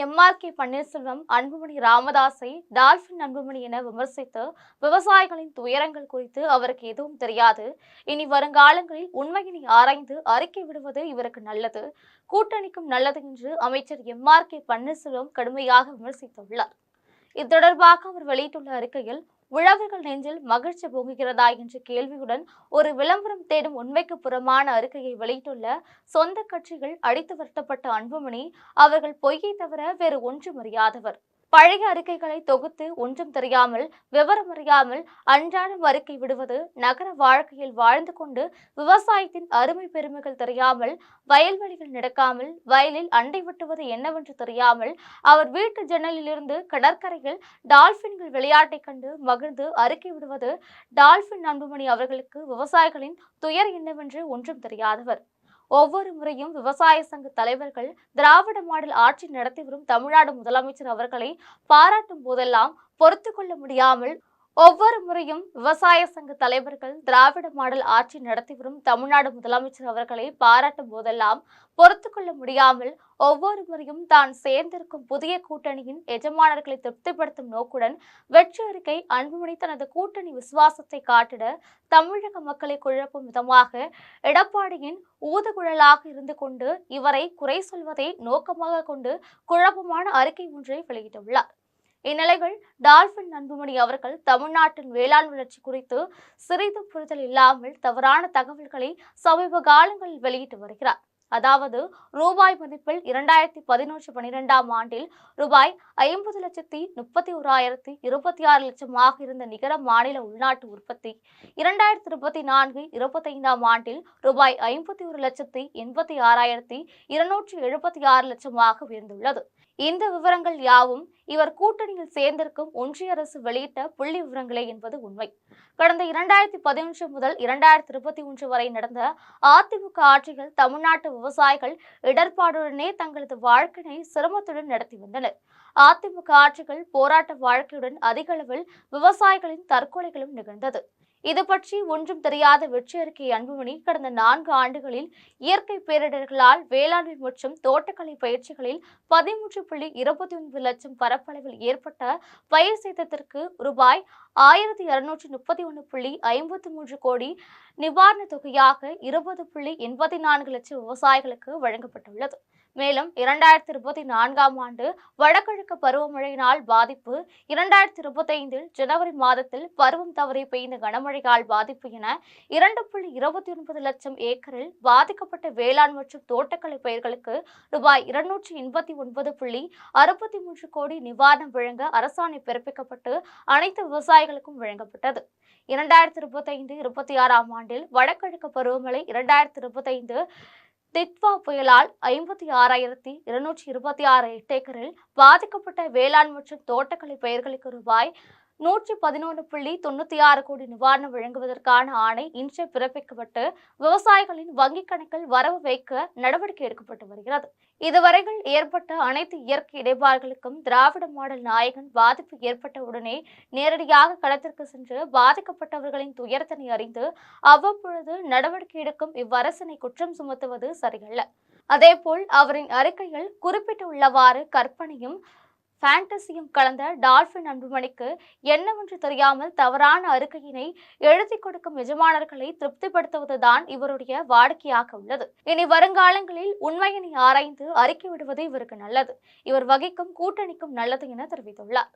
MRK. Panneerselvam Anbumani ராமதாஸை dolphin Anbumani என விமர்சித்து விவசாயிகளின் துயரங்கள் குறித்து அவருக்கு எதுவும் தெரியாது. இனி வருங்காலங்களில் உண்மையினை ஆராய்ந்து அறிக்கை விடுவது இவருக்கு நல்லது, கூட்டணிக்கும் நல்லது என்று அமைச்சர் எம்.ஆர்.கே. பன்னீர்செல்வம் கடுமையாக விமர்சித்துள்ளார். இது தொடர்பாக அவர் வெளியிட்டுள்ள அறிக்கையில், உழவர்கள் நெஞ்சில் மகிழ்ச்சி பொங்குகிறதா என்ற கேள்வியுடன் ஒரு விளம்பரம் தேடும் உண்மைக்கு புறமான அறிக்கையை வெளியிட்டுள்ள சொந்த கட்சிகள் அடித்து வருத்தப்பட்ட அன்புமணி அவர்கள் பொய்யை தவிர வேறு ஒன்றும் அறியாதவர். பழைய அறிக்கைகளை தொகுத்து ஒன்றும் தெரியாமல், விவரமறியாமல் அன்றாடம் அறிக்கை விடுவது, நகர வாழ்க்கையில் வாழ்ந்து கொண்டு விவசாயத்தின் அருமை பெருமைகள் தெரியாமல், வயல்வெளிகள் நடக்காமல், வயலில் அண்டை விட்டுவது என்னவென்று தெரியாமல், அவர் வீட்டு ஜன்னலிலிருந்து கடற்கரையில் டால்பின்கள் விளையாட்டை கண்டு மகிழ்ந்து அறிக்கை விடுவது, டால்பின் அன்புமணி அவர்களுக்கு விவசாயிகளின் துயர் என்னவென்று ஒன்றும் தெரியாதவர். ஒவ்வொரு முறையும் விவசாய சங்க தலைவர்கள் திராவிட மாடல் ஆட்சி நடத்தி வரும் தமிழ்நாடு முதலமைச்சர் அவர்களை பாராட்டும் போதெல்லாம் பொறுத்து கொள்ள முடியாமல், ஒவ்வொரு முறையும் விவசாய சங்க தலைவர்கள் திராவிட மாடல் ஆட்சி நடத்தி வரும் தமிழ்நாடு முதலமைச்சர் அவர்களை பாராட்டும் போதெல்லாம் பொறுத்து கொள்ள முடியாமல், ஒவ்வொரு முறையும் தான் சேர்ந்திருக்கும் புதிய கூட்டணியின் எஜமானர்களை திருப்திப்படுத்தும் நோக்குடன் வெற்றி அறிக்கை அன்புமணி தனது கூட்டணி விசுவாசத்தை காட்டிட தமிழக மக்களை குழப்பும் விதமாக எடப்பாடியின் ஊதுகுழலாக இருந்து கொண்டு இவரை குறை சொல்வதை நோக்கமாக கொண்டு குழப்பமான அறிக்கை ஒன்றை வெளியிட்டுள்ளார். இந்நிலையில் டால்பின் அன்புமணி அவர்கள் தமிழ்நாட்டின் வேளாண் வளர்ச்சி குறித்து சிறிதும் புரிதல் இல்லாமல் தவறான தகவல்களை சமீப காலங்களில் வெளியிட்டு வருகிறார். அதாவது, ரூபாய் மதிப்பில் 2011-12 ஆண்டில் ரூபாய் 50,31,026 லட்சமாக இருந்த நிகர மாநில உள்நாட்டு உற்பத்தி 2024-25 ஆண்டில் ரூபாய் 51,86,276 லட்சமாக உயர்ந்துள்ளது. இந்த விவரங்கள் யாவும் இவர் கூட்டணியில் சேர்ந்திருக்கும் ஒன்றிய அரசு வெளியிட்ட புள்ளி விவரங்களே என்பது உண்மை. கடந்த 2011 முதல் 2021 வரை நடந்த அதிமுக ஆட்சிகள் தமிழ்நாட்டு விவசாயிகள் இடர்பாடுடனே தங்களது வாழ்க்கையை சிரமத்துடன் நடத்தி வந்தனர். அதிமுக ஆட்சிகள் போராட்ட வாழ்க்கையுடன் அதிக அளவில் விவசாயிகளின் தற்கொலைகளும் நிகழ்ந்தது. இது பற்றி ஒன்றும் தெரியாத வெற்றி அறிக்கை அன்புமணி கடந்த 4 ஆண்டுகளில் இயற்கை பேரிடர்களால் வேளாண்மை மற்றும் தோட்டக்கலை பயிற்சிகளில் 13.29 லட்சம் பரப்பளவில் ஏற்பட்ட பயிர் சேதத்திற்கு ரூபாய் 1,231.53 கோடி நிவாரண தொகையாக 20.84 லட்சம் விவசாயிகளுக்கு வழங்கப்பட்டுள்ளது. மேலும் 2024 ஆண்டு வடகிழக்கு பருவமழையினால் பாதிப்பு, 2025 ஜனவரி மாதத்தில் பருவம் தவறி பெய்த கனமழையால் பாதிப்பு என 2.29 லட்சம் ஏக்கரில் பாதிக்கப்பட்ட வேளாண் மற்றும் தோட்டக்கலை பயிர்களுக்கு ரூபாய் 289.63 கோடி நிவாரணம் வழங்க அரசாணை பிறப்பிக்கப்பட்டு அனைத்து விவசாயிகளுக்கும் வழங்கப்பட்டது. 2025-26 ஆண்டில் வடகிழக்கு பருவமழை 2025 தித்வா புயலால் 56,226 ஹெக்டேரில் பாதிக்கப்பட்ட வேளாண் மற்றும் தோட்டக்கலை பயிர்களுக்கு ரூபாய் 111.96 கோடி நிவாரணம் வழங்குவதற்கான ஆணை இன்று பிறப்பிக்கப்பட்டு விவசாயிகளின் வங்கிக் கணக்கில் வரவு வைக்க நடவடிக்கை எடுக்கப்பட்டு வருகிறது. இதுவரையில் ஏற்பட்ட அனைத்து இயற்கை இடர்பாடுகளுக்கும் திராவிட மாடல் நாயகன் பாதிப்பு ஏற்பட்ட உடனே நேரடியாக களத்திற்கு சென்று பாதிக்கப்பட்டவர்களின் துயரத்தினை அறிந்து அவ்வப்பொழுது நடவடிக்கை எடுக்கும் இவ்வரசனை குற்றம் சுமத்துவது சரியல்ல. அதேபோல் அவரின் அறிக்கையில் குறிப்பிட்டுள்ளவாறு கற்பனையும் ஃபேண்டசியும் கலந்த டால்பின் அன்புமணிக்கு என்னவென்று தெரியாமல் தவறான அறிக்கையினை எழுதி கொடுக்கும் எஜமானர்களை திருப்திப்படுத்துவதுதான் இவருடைய வாடிக்கையாக உள்ளது. இனி வருங்காலங்களில் உண்மையினை ஆராய்ந்து அறிக்கை விடுவது இவருக்கு நல்லது, இவர் வகிக்கும் கூட்டணிக்கும் நல்லது என தெரிவித்துள்ளார்.